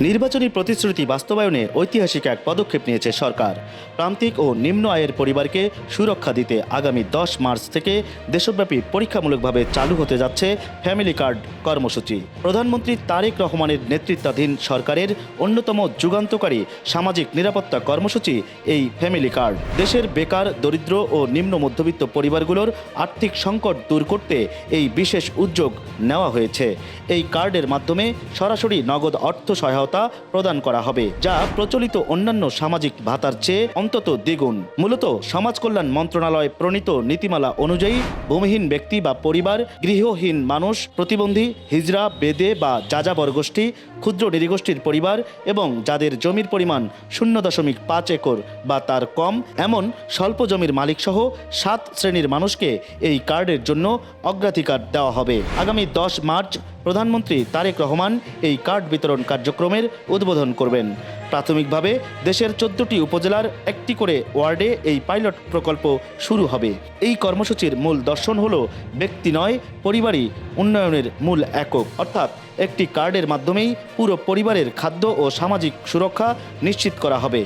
নির্বাচনী প্রতিশ্রুতি বাস্তবায়নে ঐতিহাসিক এক পদক্ষেপ নিয়েছে সরকার। প্রান্তিক ও নিম্ন আয়ের পরিবারকে সুরক্ষা দিতে আগামী 10 মার্চ থেকে দেশব্যাপী পরীক্ষামূলকভাবে চালু হতে যাচ্ছে ফ্যামিলি কার্ড কর্মসূচি। প্রধানমন্ত্রী তারেক রহমানের নেতৃত্বাধীন সরকারের অন্যতম যুগান্তকারী সামাজিক নিরাপত্তা কর্মসূচি এই ফ্যামিলি কার্ড। দেশের বেকার, দরিদ্র ও নিম্ন মধ্যবিত্ত পরিবারগুলোর আর্থিক সংকট দূর করতে এই বিশেষ উদ্যোগ নেওয়া হয়েছে। এই কার্ডের মাধ্যমে সরাসরি নগদ অর্থ সহায়তা প্রদান করা হবে, যা প্রচলিত অন্যান্য সামাজিক ভাতার চেয়ে অন্তত দ্বিগুণ। মূলত সমাজ কল্যাণ মন্ত্রণালয় প্রণীত নীতিমালা অনুযায়ী ভূমিহীন ব্যক্তি বা পরিবার, গৃহহীন মানুষ, প্রতিবন্ধী, হিজড়া, বেদে বা যাযাবর গোষ্ঠী, ক্ষুদ্র নৃগোষ্ঠীর পরিবার এবং যাদের জমির পরিমাণ 0.5 একর বা তার কম এমন স্বল্প জমির মালিকসহ 7 শ্রেণীর মানুষকে এই কার্ডের জন্য অগ্রাধিকার দেওয়া হবে। আগামী 10 মার্চ প্রধানমন্ত্রী তারেক রহমান এই কার্ড বিতরণ কার্যক্রমের উদ্বোধন করবেন। প্রাথমিকভাবে দেশের 14টি উপজেলার একটি করে ওয়ার্ডে এই পাইলট প্রকল্প শুরু হবে। এই কর্মসূচির মূল দর্শন হল ব্যক্তি নয়, পরিবারই উন্নয়নের মূল একক, অর্থাৎ একটি কার্ডের মাধ্যমেই পুরো পরিবারের খাদ্য ও সামাজিক সুরক্ষা নিশ্চিত করা হবে।